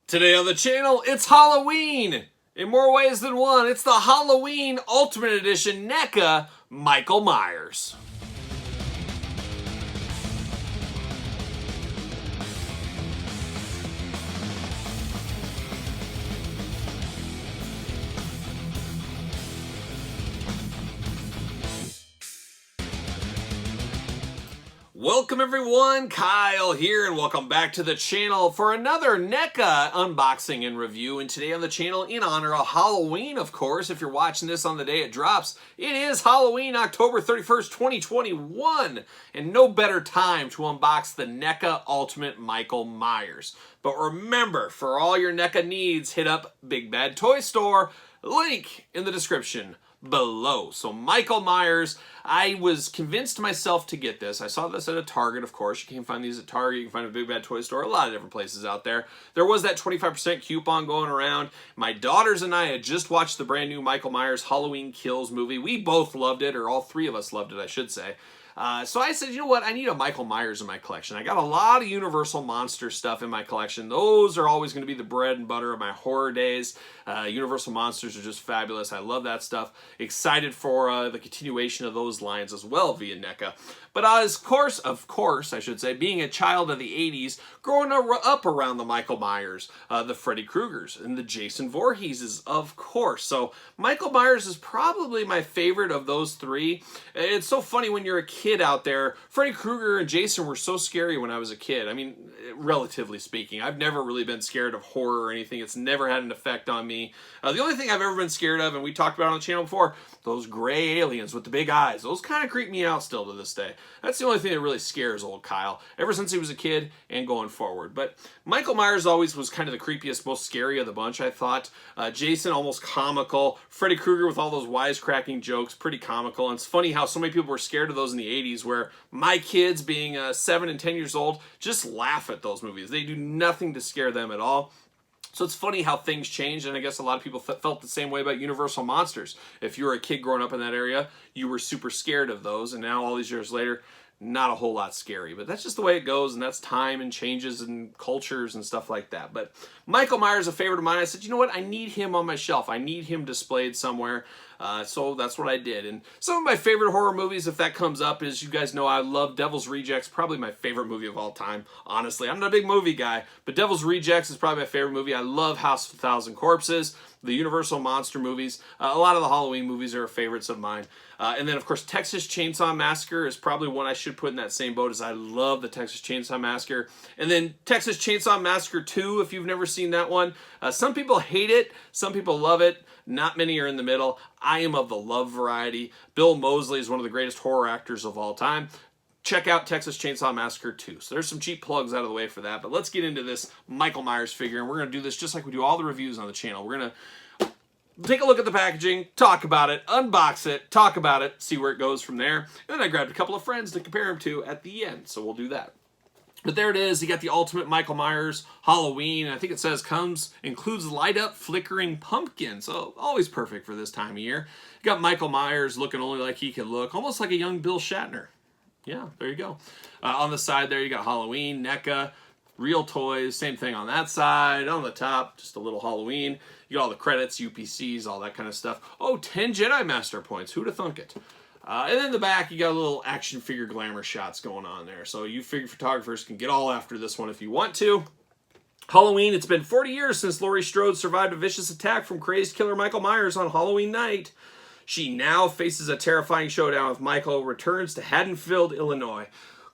Today on the channel, it's Halloween! In more ways than one, it's the Halloween Ultimate Edition NECA Michael Myers. Welcome everyone, Kyle here, and welcome back to the channel for another NECA unboxing and review. And today on the channel, in honor of Halloween, of course, if you're watching this on the day it drops, it is Halloween, October 31st, 2021. And no better time to unbox the NECA Ultimate Michael Myers. But remember, for all your NECA needs, hit up Big Bad Toy Store, link in the description below. So Michael Myers, I was convinced myself to get this. I saw this at a Target, of course. You can find these at Target. You can find a Big Bad Toy Store, a lot of different places out there. There was that 25% coupon going around. My daughters and I had just watched the brand new Michael Myers Halloween Kills movie. We both loved it, or all three of us loved it, I should say. So I said, you know what, I need a Michael Myers in my collection. I got a lot of Universal Monster stuff in my collection. Those are always going to be the bread and butter of my horror days. Universal Monsters are just fabulous. I love that stuff. Excited for the continuation of those lines as well via NECA. But of course, I should say, being a child of the 80s, growing up around the Michael Myers, the Freddy Kruegers, and the Jason Voorheeses, of course. So Michael Myers is probably my favorite of those three. It's so funny when you're a kid out there. Freddy Krueger and Jason were so scary when I was a kid. I mean, relatively speaking. I've never really been scared of horror or anything. It's never had an effect on me. The only thing I've ever been scared of, and we talked about on the channel before, those gray aliens with the big eyes. Those kind of creep me out still to this day. That's the only thing that really scares old Kyle, ever since he was a kid and going forward. But Michael Myers always was kind of the creepiest, most scary of the bunch, I thought. Jason, almost comical. Freddy Krueger with all those wisecracking jokes, pretty comical. And it's funny how so many people were scared of those in the 80s, where my kids, being 7 and 10 years old, just laugh at those movies. They do nothing to scare them at all. So it's funny how things changed, and I guess a lot of people felt the same way about Universal Monsters. If you were a kid growing up in that area, you were super scared of those, and now all these years later, not a whole lot scary. But that's just the way it goes, and that's time and changes and cultures and stuff like that. But Michael Myers is a favorite of mine. I said, you know what? I need him on my shelf. I need him displayed somewhere. So that's what I did. And some of my favorite horror movies, if that comes up, is, you guys know I love Devil's Rejects, probably my favorite movie of all time, honestly. I'm not a big movie guy, but Devil's Rejects is probably my favorite movie. I love House of a Thousand Corpses, the Universal Monster movies. A lot of the Halloween movies are favorites of mine. And then, of course, Texas Chainsaw Massacre is probably one I should put in that same boat, as I love the Texas Chainsaw Massacre. And then Texas Chainsaw Massacre 2, if you've never seen that one. Some people hate it, some people love it. Not many are in the middle. I am of the love variety. Bill Moseley is one of the greatest horror actors of all time. Check out Texas Chainsaw Massacre 2. So there's some cheap plugs out of the way for that. But let's get into this Michael Myers figure. And we're going to do this just like we do all the reviews on the channel. We're going to take a look at the packaging, talk about it, unbox it, talk about it, see where it goes from there. And then I grabbed a couple of friends to compare them to at the end. So we'll do that. But there it is. You got the Ultimate Michael Myers Halloween. I think it says includes light up flickering pumpkin. So always perfect for this time of year. You got Michael Myers looking only like he could look, almost like a young Bill Shatner. Yeah, there you go. On the side there, you got Halloween, NECA, real toys, same thing on that side. On the top, just a little Halloween. You got all the credits, UPCs, all that kind of stuff. Oh, 10 Jedi Master points. Who'd have thunk it? And then the back, you got a little action figure glamour shots going on there. So you figure photographers can get all after this one if you want to. Halloween, it's been 40 years since Laurie Strode survived a vicious attack from crazed killer Michael Myers on Halloween night. She now faces a terrifying showdown with Michael, returns to Haddonfield, Illinois.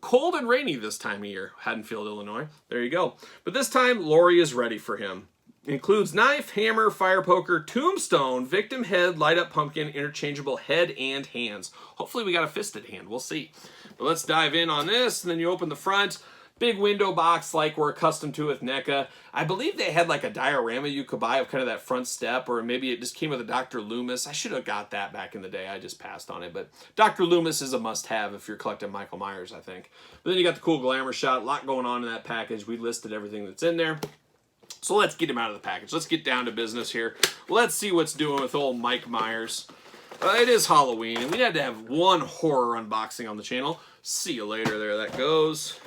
Cold and rainy this time of year, Haddonfield, Illinois. There you go. But this time, Laurie is ready for him. Includes knife, hammer, fire poker, tombstone, victim head, light up pumpkin, interchangeable head and hands. Hopefully we got a fisted hand. We'll see. But let's dive in on this. And then you open the front. Big window box like we're accustomed to with NECA. I believe they had like a diorama you could buy of kind of that front step, or maybe it just came with a Dr. Loomis. I should have got that back in the day. I just passed on it. But Dr. Loomis is a must-have if you're collecting Michael Myers, I think. But then you got the cool glamour shot. A lot going on in that package. We listed everything that's in there. So let's get him out of the package. Let's get down to business here. Let's see what's doing with old Mike Myers. It is Halloween, and we had to have one horror unboxing on the channel. See you later. There that goes.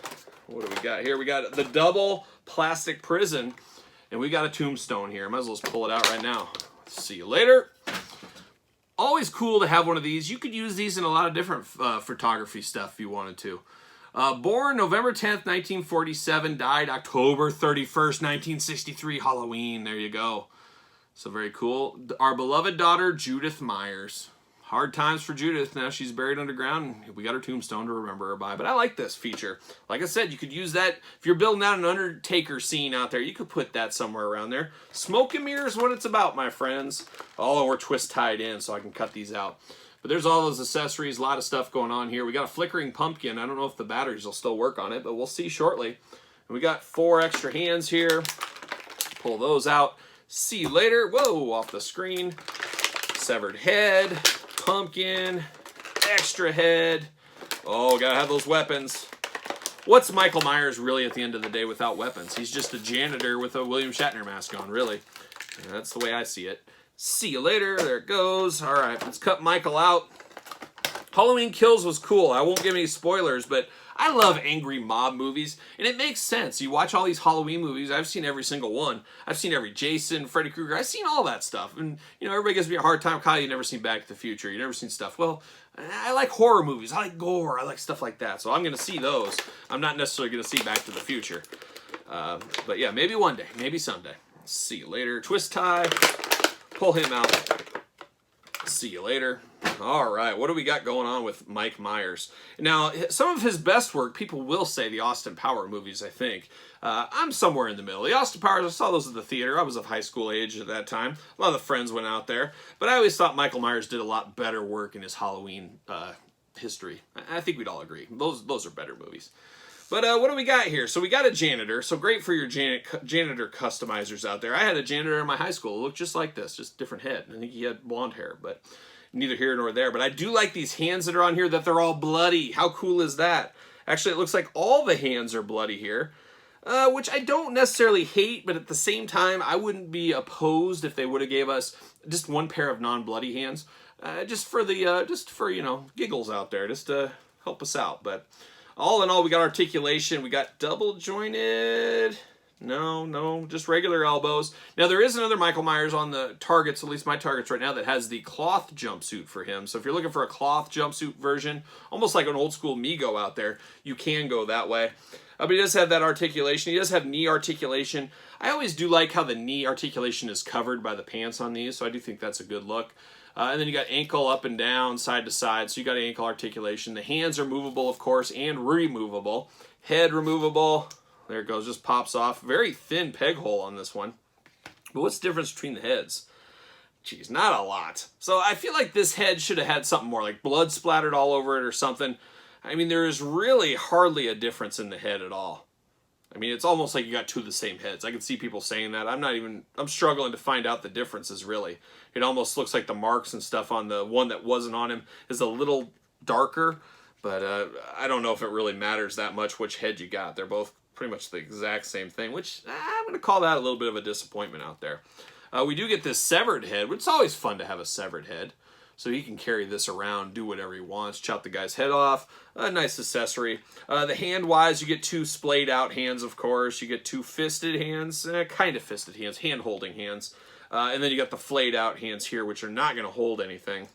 What do we got here? We got the double plastic prison. And we got a tombstone here. Might as well just pull it out right now. See you later. Always cool to have one of these. You could use these in a lot of different photography stuff if you wanted to. Born November 10th, 1947. Died October 31st, 1963. Halloween. There you go. So very cool. Our beloved daughter, Judith Myers. Hard times for Judith. Now she's buried underground. We got her tombstone to remember her by. But I like this feature. Like I said, you could use that. If you're building out an Undertaker scene out there, you could put that somewhere around there. Smoke and mirror is what it's about, my friends. Oh, and we're twist tied in so I can cut these out. But there's all those accessories. A lot of stuff going on here. We got a flickering pumpkin. I don't know if the batteries will still work on it, but we'll see shortly. And we got 4 extra hands here. Pull those out. See you later. Whoa, off the screen. Severed head. Pumpkin, extra head. Oh, gotta have those weapons. What's Michael Myers really at the end of the day without weapons? He's just a janitor with a William Shatner mask on, really. And that's the way I see it. See you later. There it goes. All right, let's cut Michael out. Halloween Kills was cool. I won't give any spoilers, but I love angry mob movies, and it makes sense. You watch all these Halloween movies. I've seen every single one. I've seen every Jason, Freddy Krueger. I've seen all that stuff. And, you know, everybody gives me a hard time. Kyle, you never seen Back to the Future. You never seen stuff. Well, I like horror movies. I like gore. I like stuff like that. So I'm going to see those. I'm not necessarily going to see Back to the Future. But, yeah, maybe one day. Maybe someday. See you later. Twist tie. Pull him out. See you later. All right, what do we got going on with Mike Myers? Now, some of his best work, people will say the Austin Power movies, I think. I'm somewhere in the middle. The Austin Powers, I saw those at the theater. I was of high school age at that time. A lot of the friends went out there. But I always thought Michael Myers did a lot better work in his Halloween history. I think we'd all agree. Those are better movies. But what do we got here? So we got a janitor. So great for your janitor customizers out there. I had a janitor in my high school. It looked just like this, just different head. I think he had blonde hair, but neither here nor there. But I do like these hands that are on here, that they're all bloody. How cool is that? Actually, it looks like all the hands are bloody here, which I don't necessarily hate, but at the same time, I wouldn't be opposed if they would have gave us just one pair of non-bloody hands, just for you know, giggles out there, just to help us out. But all in all, we got articulation. We got double jointed. No, just regular elbows. Now, there is another Michael Myers on the targets, at least my targets right now, that has the cloth jumpsuit for him. So if you're looking for a cloth jumpsuit version, almost like an old school Mego out there, you can go that way. But he does have that articulation. He does have knee articulation. I always do like how the knee articulation is covered by the pants on these, so I do think that's a good look. And then you got ankle up and down, side to side, so you got ankle articulation. The hands are movable, of course, and removable. Head removable. There it goes, just pops off. Very thin peg hole on this one. But what's the difference between the heads? Geez, not a lot. So I feel like this head should have had something more, like blood splattered all over it or something. I mean, there is really hardly a difference in the head at all. I mean, it's almost like you got two of the same heads. I can see people saying that. I'm struggling to find out the differences, really. It almost looks like the marks and stuff on the one that wasn't on him is a little darker, but I don't know if it really matters that much which head you got. They're both pretty much the exact same thing, which I'm going to call that a little bit of a disappointment out there. We do get this severed head, which is always fun to have a severed head. So he can carry this around, do whatever he wants, chop the guy's head off. A nice accessory. The hand-wise, you get two splayed out hands, of course. You get two fisted hands, kind of fisted hands, hand-holding hands. And then you got the flayed out hands here, which are not going to hold anything.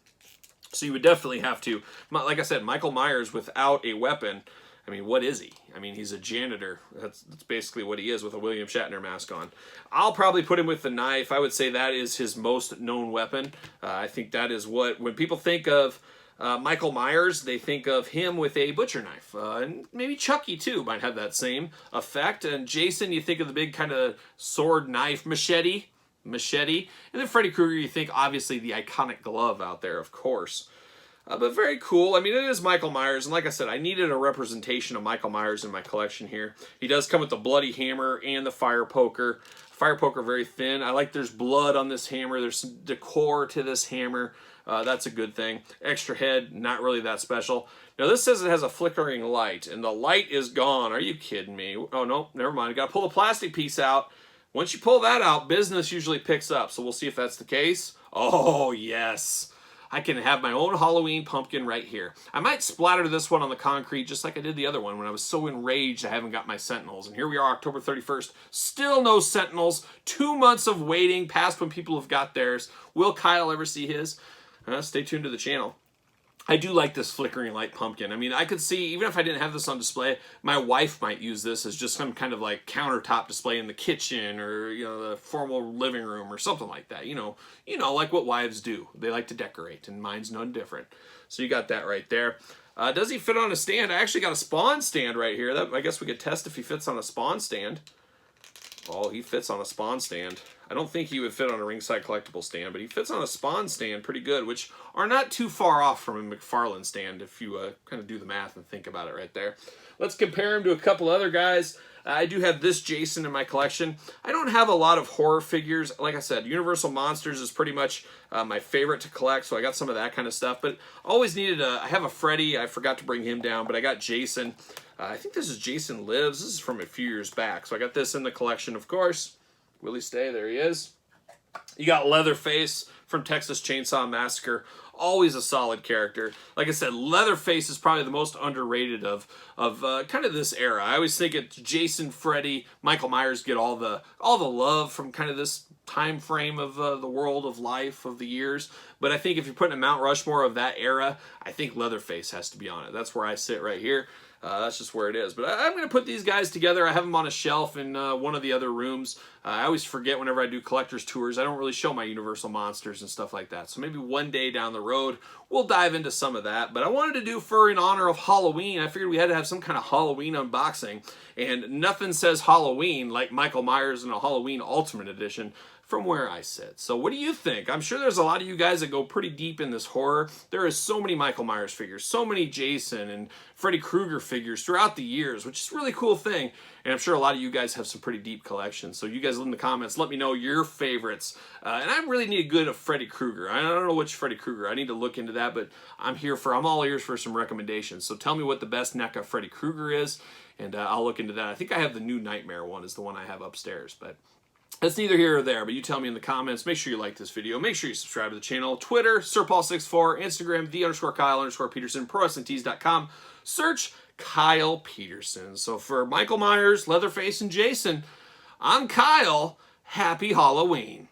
So you would definitely have to, like I said, Michael Myers without a weapon, I mean, what is he? I mean, he's a janitor. That's basically what he is with a William Shatner mask on. I'll probably put him with the knife. I would say that is his most known weapon. I think that is what, when people think of Michael Myers, they think of him with a butcher knife. And maybe Chucky, too, might have that same effect. And Jason, you think of the big kind of sword knife, machete. And then Freddy Krueger, you think, obviously, the iconic glove out there, of course. But very cool. I mean, it is Michael Myers, and like I said, I needed a representation of Michael Myers in my collection here. He does come with the bloody hammer and the fire poker. Fire poker very thin. I like there's blood on this hammer. There's some decor to this hammer. That's a good thing. Extra head, not really that special. Now, this says it has a flickering light, and the light is gone. Are you kidding me? Oh, no, never mind. Got to pull the plastic piece out. Once you pull that out, business usually picks up, so we'll see if that's the case. Oh, yes. I can have my own Halloween pumpkin right here. I might splatter this one on the concrete just like I did the other one when I was so enraged I haven't got my Sentinels. And here we are, October 31st, still no Sentinels. 2 months of waiting past when people have got theirs. Will Kyle ever see his? Stay tuned to the channel. I do like this flickering light pumpkin. I mean, I could see, even if I didn't have this on display, my wife might use this as just some kind of like countertop display in the kitchen or, you know, the formal living room or something like that. You know, like what wives do. They like to decorate, and mine's none different. So you got that right there. Does he fit on a stand? I actually got a Spawn stand right here. I guess we could test if he fits on a Spawn stand. Oh, he fits on a Spawn stand. I don't think he would fit on a Ringside Collectible stand, but he fits on a Spawn stand pretty good, which are not too far off from a McFarlane stand if you kind of do the math and think about it right there. Let's compare him to a couple other guys. I do have this Jason in my collection. I don't have a lot of horror figures. Like I said, Universal Monsters is pretty much my favorite to collect, so I got some of that kind of stuff. But always needed I have a Freddy. I forgot to bring him down, but I got Jason. I think this is Jason Lives. This is from a few years back, so I got this in the collection, of course. Will he stay? There he is. You got Leatherface from Texas Chainsaw Massacre. Always a solid character. Like I said, Leatherface is probably the most underrated of kind of this era. I always think it's Jason, Freddy, Michael Myers get all the love from kind of this time frame of the world of life of the years. But I think if you're putting a Mount Rushmore of that era, I think Leatherface has to be on it. That's where I sit right here. That's just where it is. But I'm going to put these guys together. I have them on a shelf in one of the other rooms. I always forget whenever I do collector's tours. I don't really show my Universal Monsters and stuff like that. So maybe one day down the road, we'll dive into some of that. But I wanted to do for in honor of Halloween. I figured we had to have some kind of Halloween unboxing. And nothing says Halloween like Michael Myers in a Halloween Ultimate Edition from where I sit. So what do you think? I'm sure there's a lot of you guys that go pretty deep in this horror. There is so many Michael Myers figures, so many Jason and Freddy Krueger figures throughout the years, which is a really cool thing. And I'm sure a lot of you guys have some pretty deep collections. So you guys in the comments, let me know your favorites. And I really need a good Freddy Krueger. I don't know which Freddy Krueger. I need to look into that, but I'm all ears for some recommendations. So tell me what the best NECA Freddy Krueger is, and I'll look into that. I think I have the new Nightmare one is the one I have upstairs, but that's neither here or there, but you tell me in the comments. Make sure you like this video. Make sure you subscribe to the channel. Twitter, SirPaul64. Instagram, _Kyle_Peterson. ProWrestlingTees.com. Search Kyle Peterson. So for Michael Myers, Leatherface, and Jason, I'm Kyle. Happy Halloween.